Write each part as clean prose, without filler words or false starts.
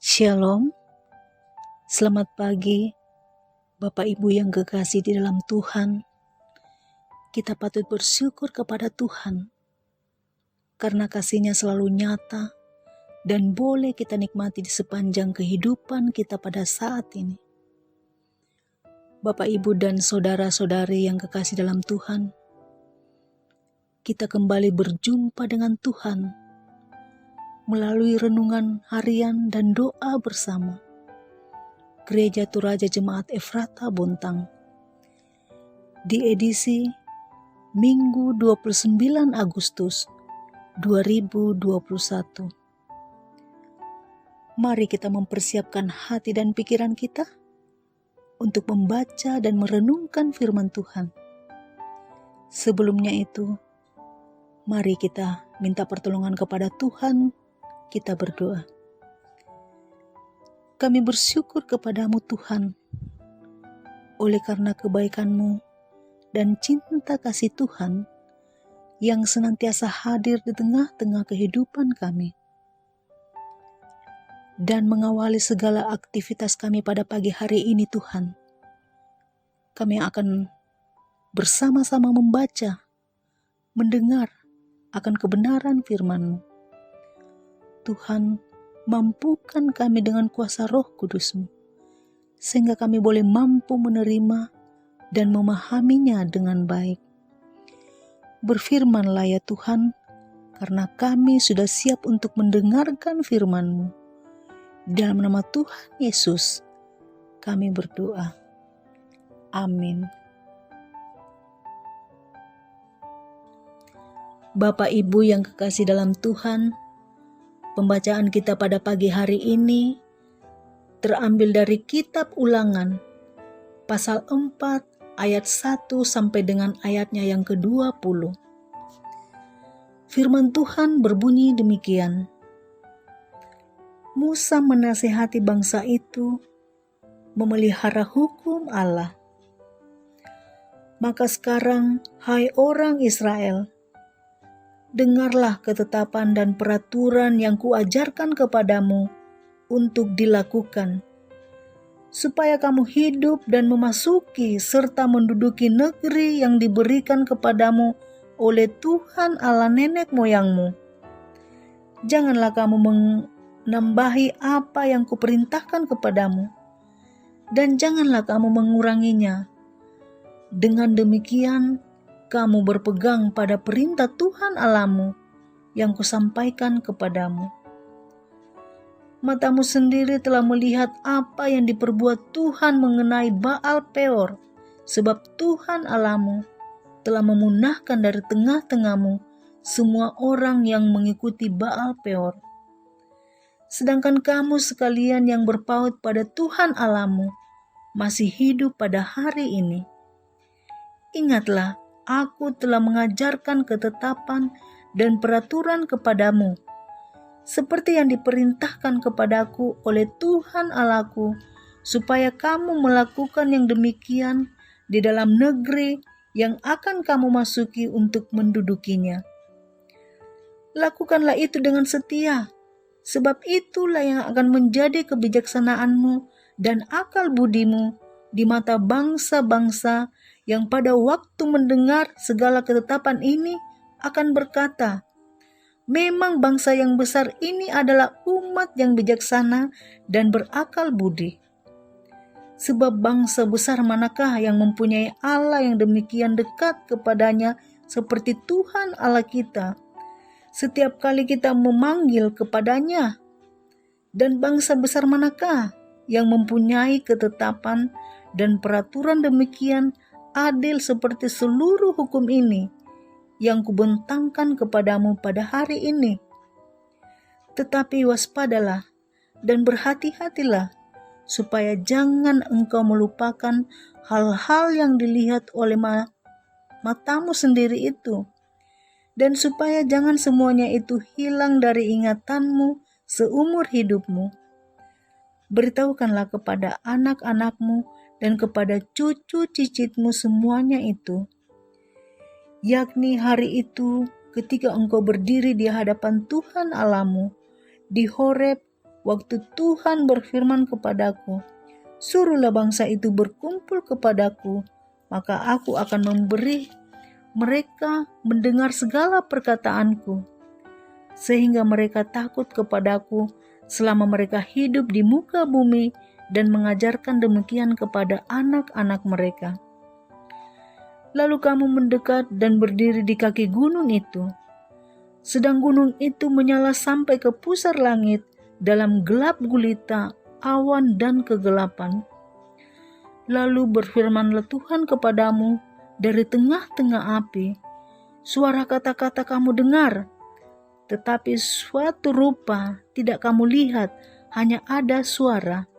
Shalom, selamat pagi Bapak Ibu yang kekasih di dalam Tuhan. Kita patut bersyukur kepada Tuhan karena kasih-Nya selalu nyata dan boleh kita nikmati di sepanjang kehidupan kita pada saat ini. Bapak Ibu dan saudara-saudari yang kekasih dalam Tuhan, kita kembali berjumpa dengan Tuhan melalui renungan harian dan doa bersama Gereja Toraja Jemaat Efrata Bontang di edisi Minggu 29 Agustus 2021. Mari kita mempersiapkan hati dan pikiran kita untuk membaca dan merenungkan firman Tuhan. Sebelumnya itu, mari kita minta pertolongan kepada Tuhan. Kita berdoa. Kami bersyukur kepadamu Tuhan, oleh karena kebaikan-Mu dan cinta kasih Tuhan yang senantiasa hadir di tengah-tengah kehidupan kami dan mengawali segala aktivitas kami pada pagi hari ini Tuhan. Kami akan bersama-sama membaca, mendengar akan kebenaran firman-Mu. Tuhan, mampukan kami dengan kuasa Roh Kudus-Mu, sehingga kami boleh mampu menerima dan memahaminya dengan baik. Berfirmanlah ya Tuhan, karena kami sudah siap untuk mendengarkan firman-Mu. Dalam nama Tuhan Yesus, kami berdoa. Amin. Bapak Ibu yang kekasih dalam Tuhan, pembacaan kita pada pagi hari ini terambil dari Kitab Ulangan, pasal 4, ayat 1 sampai dengan ayatnya yang ke-20. Firman Tuhan berbunyi demikian. Musa menasihati bangsa itu memelihara hukum Allah. Maka sekarang, hai orang Israel, dengarlah ketetapan dan peraturan yang kuajarkan kepadamu untuk dilakukan, supaya kamu hidup dan memasuki serta menduduki negeri yang diberikan kepadamu oleh Tuhan Allah nenek moyangmu. Janganlah kamu menambahi apa yang kuperintahkan kepadamu, dan janganlah kamu menguranginya. Dengan demikian, kamu berpegang pada perintah Tuhan Allahmu yang kusampaikan kepadamu. Matamu sendiri telah melihat apa yang diperbuat Tuhan mengenai Baal Peor, sebab Tuhan Allahmu telah memunahkan dari tengah-tengahmu semua orang yang mengikuti Baal Peor. Sedangkan kamu sekalian yang berpaut pada Tuhan Allahmu masih hidup pada hari ini. Ingatlah, Aku telah mengajarkan ketetapan dan peraturan kepadamu, seperti yang diperintahkan kepadaku oleh Tuhan Allahku, supaya kamu melakukan yang demikian di dalam negeri yang akan kamu masuki untuk mendudukinya. Lakukanlah itu dengan setia, sebab itulah yang akan menjadi kebijaksanaanmu dan akal budimu di mata bangsa-bangsa yang pada waktu mendengar segala ketetapan ini akan berkata, memang bangsa yang besar ini adalah umat yang bijaksana dan berakal budi. Sebab bangsa besar manakah yang mempunyai Allah yang demikian dekat kepadanya seperti Tuhan Allah kita, setiap kali kita memanggil kepadanya? Dan bangsa besar manakah yang mempunyai ketetapan dan peraturan demikian adil seperti seluruh hukum ini yang kubentangkan kepadamu pada hari ini? Tetapi waspadalah dan berhati-hatilah, supaya jangan engkau melupakan hal-hal yang dilihat oleh matamu sendiri itu, dan supaya jangan semuanya itu hilang dari ingatanmu seumur hidupmu. Beritahukanlah kepada anak-anakmu dan kepada cucu cicitmu semuanya itu, yakni hari itu ketika engkau berdiri di hadapan Tuhan Allahmu di Horeb waktu Tuhan berfirman kepadaku, suruhlah bangsa itu berkumpul kepadaku, maka aku akan memberi mereka mendengar segala perkataanku, sehingga mereka takut kepadaku selama mereka hidup di muka bumi dan mengajarkan demikian kepada anak-anak mereka. Lalu kamu mendekat dan berdiri di kaki gunung itu, sedang gunung itu menyala sampai ke pusar langit dalam gelap gulita, awan dan kegelapan. Lalu berfirmanlah Tuhan kepadamu dari tengah-tengah api, suara kata-kata kamu dengar, tetapi suatu rupa tidak kamu lihat, hanya ada suara.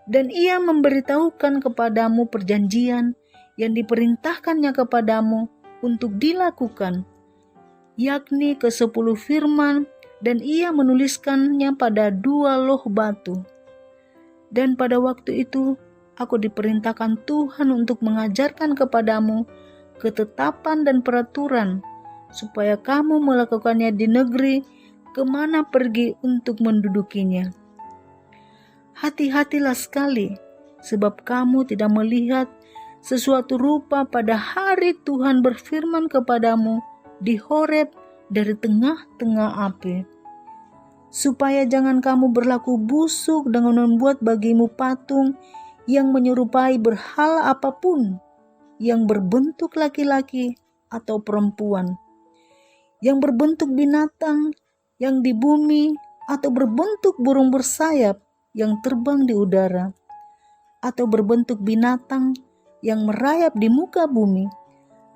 Dan ia memberitahukan kepadamu perjanjian yang diperintahkannya kepadamu untuk dilakukan, yakni ke-10 firman, dan ia menuliskannya pada 2 loh batu. Dan pada waktu itu aku diperintahkan Tuhan untuk mengajarkan kepadamu ketetapan dan peraturan, supaya kamu melakukannya di negeri kemana pergi untuk mendudukinya. Hati-hatilah sekali, sebab kamu tidak melihat sesuatu rupa pada hari Tuhan berfirman kepadamu di Horeb dari tengah-tengah api, supaya jangan kamu berlaku busuk dengan membuat bagimu patung yang menyerupai berhala apapun, yang berbentuk laki-laki atau perempuan, yang berbentuk binatang yang di bumi, atau berbentuk burung bersayap yang terbang di udara, atau berbentuk binatang yang merayap di muka bumi,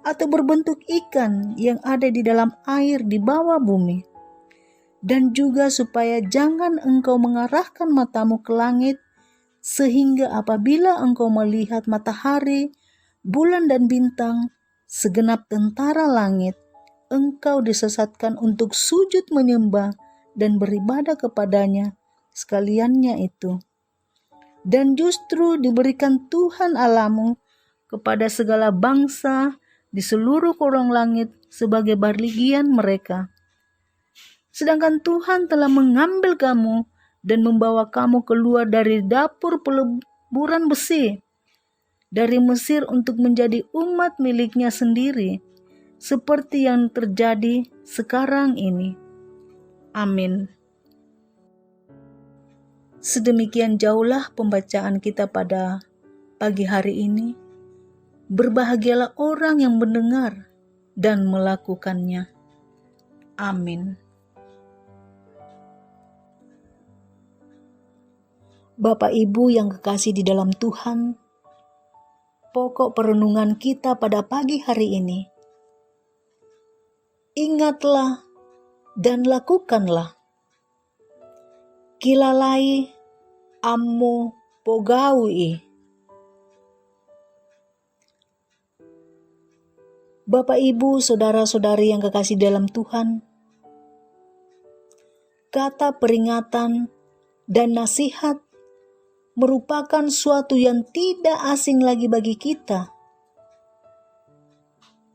atau berbentuk ikan yang ada di dalam air di bawah bumi. Dan juga supaya jangan engkau mengarahkan matamu ke langit, sehingga apabila engkau melihat matahari, bulan dan bintang, segenap tentara langit, engkau disesatkan untuk sujud menyembah dan beribadah kepadanya sekaliannya itu. Dan justru diberikan Tuhan Allahmu kepada segala bangsa di seluruh kolong langit sebagai bagian mereka. Sedangkan Tuhan telah mengambil kamu dan membawa kamu keluar dari dapur peleburan besi, dari Mesir untuk menjadi umat miliknya sendiri, seperti yang terjadi sekarang ini. Amin. Sedemikian jauhlah pembacaan kita pada pagi hari ini. Berbahagialah orang yang mendengar dan melakukannya. Amin. Bapak Ibu yang kekasih di dalam Tuhan, pokok perenungan kita pada pagi hari ini, ingatlah dan lakukanlah. Kilalai ammo pogawi. Bapak, Ibu, saudara-saudari yang kekasih dalam Tuhan, kata peringatan dan nasihat merupakan suatu yang tidak asing lagi bagi kita,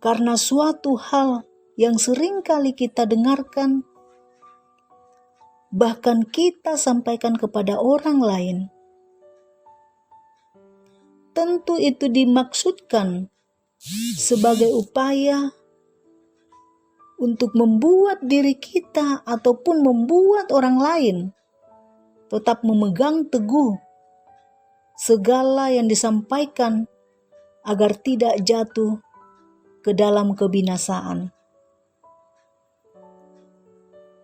karena suatu hal yang sering kali kita dengarkan, bahkan kita sampaikan kepada orang lain. Tentu itu dimaksudkan sebagai upaya untuk membuat diri kita ataupun membuat orang lain tetap memegang teguh segala yang disampaikan agar tidak jatuh ke dalam kebinasaan.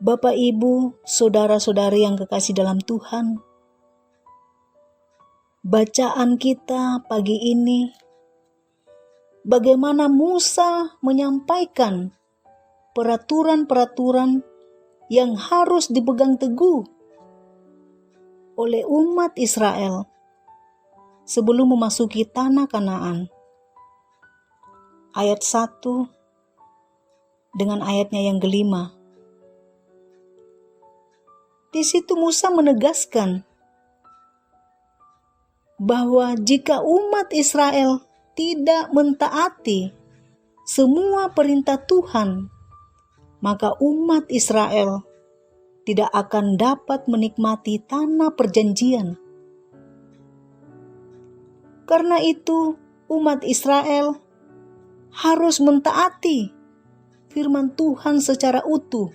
Bapak, Ibu, saudara-saudari yang kekasih dalam Tuhan, bacaan kita pagi ini bagaimana Musa menyampaikan peraturan-peraturan yang harus dipegang teguh oleh umat Israel sebelum memasuki tanah Kanaan. Ayat 1 dengan ayatnya yang kelima. Di situ Musa menegaskan bahwa jika umat Israel tidak mentaati semua perintah Tuhan, maka umat Israel tidak akan dapat menikmati tanah perjanjian. Karena itu, umat Israel harus mentaati firman Tuhan secara utuh.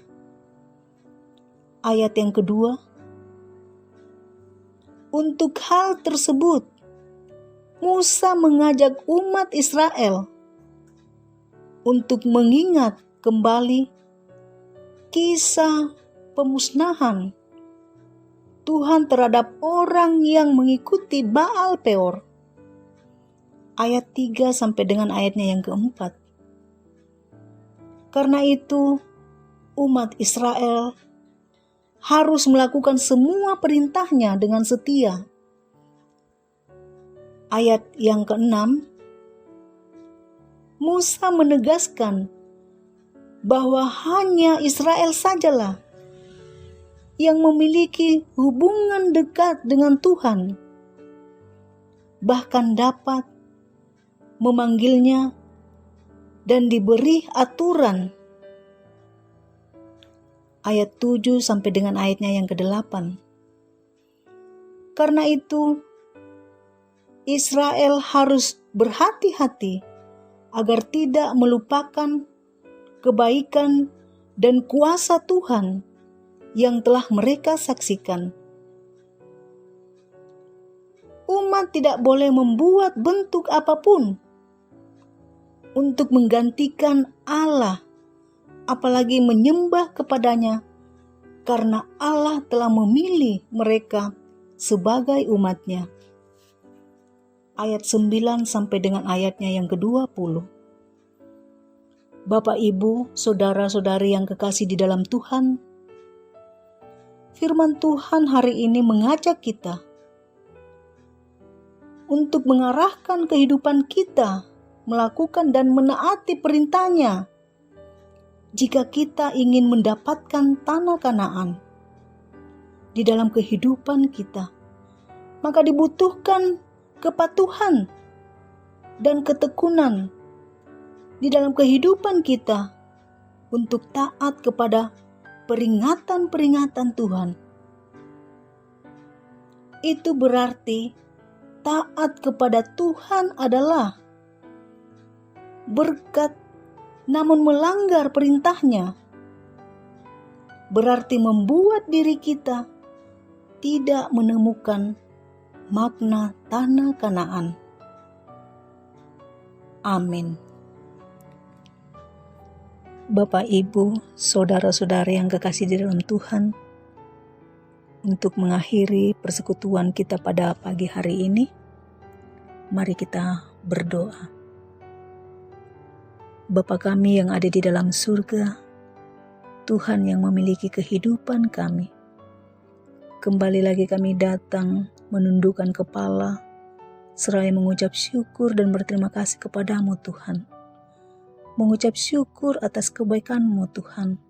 Ayat yang kedua, untuk hal tersebut, Musa mengajak umat Israel untuk mengingat kembali kisah pemusnahan Tuhan terhadap orang yang mengikuti Baal Peor. Ayat 3 sampai dengan ayatnya yang keempat. Karena itu, umat Israel harus melakukan semua perintahnya dengan setia. Ayat yang keenam, Musa menegaskan bahwa hanya Israel sajalah yang memiliki hubungan dekat dengan Tuhan, bahkan dapat memanggilnya dan diberi aturan. Ayat 7 sampai dengan ayatnya yang ke-8. Karena itu, Israel harus berhati-hati agar tidak melupakan kebaikan dan kuasa Tuhan yang telah mereka saksikan. Umat tidak boleh membuat bentuk apapun untuk menggantikan Allah, apalagi menyembah kepadanya, karena Allah telah memilih mereka sebagai umatnya. Ayat 9 sampai dengan ayatnya yang ke-20. Bapak, Ibu, saudara-saudari yang kekasih di dalam Tuhan, firman Tuhan hari ini mengajak kita untuk mengarahkan kehidupan kita, melakukan dan menaati perintahnya jika kita ingin mendapatkan tanah Kanaan di dalam kehidupan kita. Maka dibutuhkan kepatuhan dan ketekunan di dalam kehidupan kita untuk taat kepada peringatan-peringatan Tuhan. Itu berarti taat kepada Tuhan adalah berkat, namun melanggar perintahnya berarti membuat diri kita tidak menemukan makna tanah Kanaan. Amin. Bapak, Ibu, saudara-saudari yang kekasih di dalam Tuhan, untuk mengakhiri persekutuan kita pada pagi hari ini, mari kita berdoa. Bapa kami yang ada di dalam surga, Tuhan yang memiliki kehidupan kami, kembali lagi kami datang menundukkan kepala, seraya mengucap syukur dan berterima kasih kepadamu Tuhan. Mengucap syukur atas kebaikan-Mu Tuhan,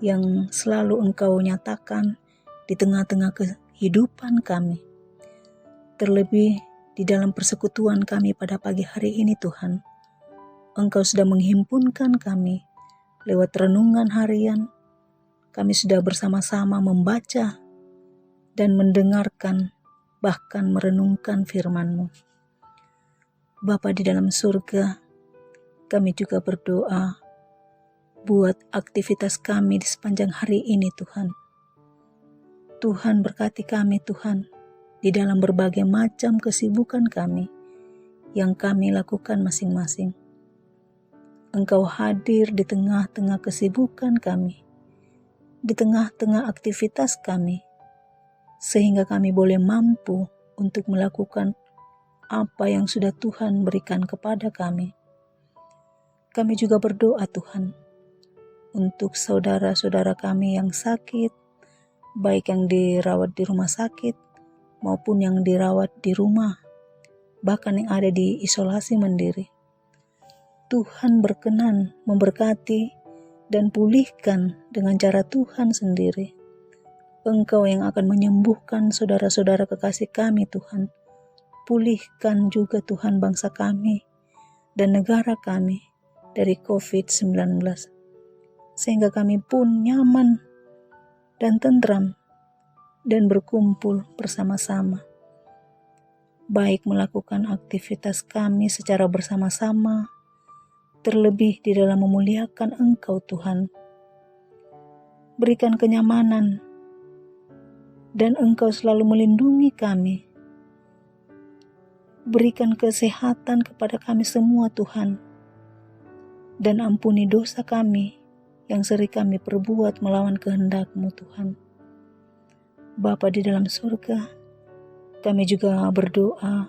yang selalu Engkau nyatakan di tengah-tengah kehidupan kami. Terlebih di dalam persekutuan kami pada pagi hari ini Tuhan, Engkau sudah menghimpunkan kami lewat renungan harian. Kami sudah bersama-sama membaca dan mendengarkan, bahkan merenungkan firman-Mu. Bapa di dalam surga, kami juga berdoa buat aktivitas kami di sepanjang hari ini Tuhan. Tuhan berkati kami Tuhan, di dalam berbagai macam kesibukan kami yang kami lakukan masing-masing. Engkau hadir di tengah-tengah kesibukan kami, di tengah-tengah aktivitas kami, sehingga kami boleh mampu untuk melakukan apa yang sudah Tuhan berikan kepada kami. Kami juga berdoa Tuhan untuk saudara-saudara kami yang sakit, baik yang dirawat di rumah sakit maupun yang dirawat di rumah, bahkan yang ada di isolasi mandiri. Tuhan berkenan memberkati dan pulihkan dengan cara Tuhan sendiri. Engkau yang akan menyembuhkan saudara-saudara kekasih kami Tuhan. Pulihkan juga Tuhan bangsa kami dan negara kami dari COVID-19. Sehingga kami pun nyaman dan tentram, dan berkumpul bersama-sama, baik melakukan aktivitas kami secara bersama-sama, terlebih di dalam memuliakan Engkau Tuhan. Berikan kenyamanan, dan Engkau selalu melindungi kami. Berikan kesehatan kepada kami semua Tuhan, dan ampuni dosa kami yang sering kami perbuat melawan kehendak-Mu Tuhan. Bapa di dalam surga, kami juga berdoa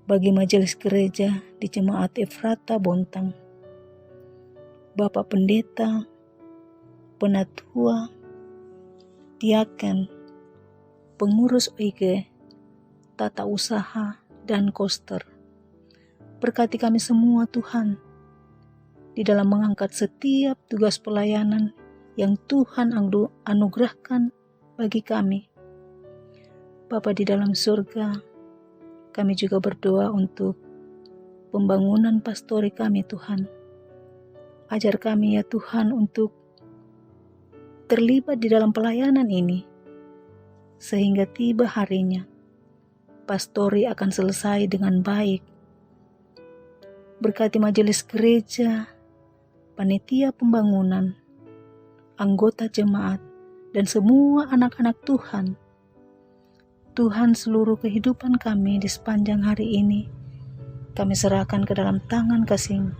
bagi majelis gereja di Jemaat Efrata Bontang, Bapak Pendeta, Penatua, Diaken, pengurus OIG, tata usaha, dan koster. Berkati kami semua Tuhan, di dalam mengangkat setiap tugas pelayanan yang Tuhan anugerahkan bagi kami. Bapa di dalam surga, kami juga berdoa untuk pembangunan pastori kami Tuhan. Ajar kami ya Tuhan untuk terlibat di dalam pelayanan ini, sehingga tiba harinya pastori akan selesai dengan baik. Berkati majelis gereja, panitia pembangunan, anggota jemaat, dan semua anak-anak Tuhan. Tuhan, seluruh kehidupan kami di sepanjang hari ini, kami serahkan ke dalam tangan kasih-Mu.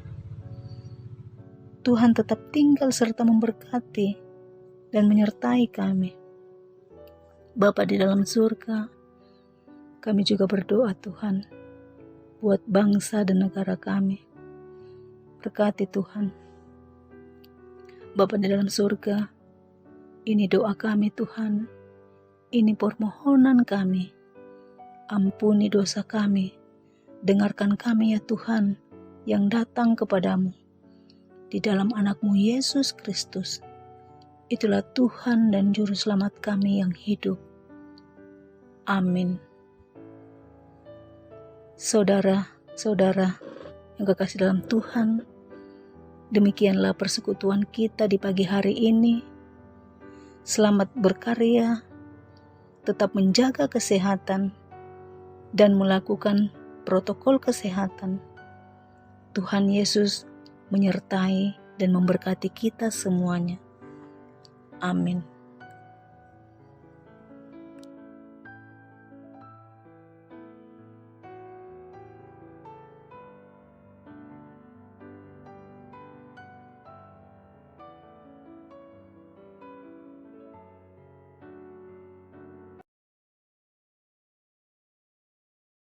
Tuhan tetap tinggal serta memberkati dan menyertai kami. Bapa di dalam surga, kami juga berdoa Tuhan, buat bangsa dan negara kami. Berkati Tuhan. Bapa di dalam surga, ini doa kami Tuhan, ini permohonan kami. Ampuni dosa kami, dengarkan kami ya Tuhan, yang datang kepadamu. Di dalam anak-Mu Yesus Kristus, itulah Tuhan dan Juru Selamat kami yang hidup. Amin. Saudara-saudara yang kekasih dalam Tuhan, demikianlah persekutuan kita di pagi hari ini. Selamat berkarya, tetap menjaga kesehatan, dan melakukan protokol kesehatan. Tuhan Yesus menyertai dan memberkati kita semuanya. Amin.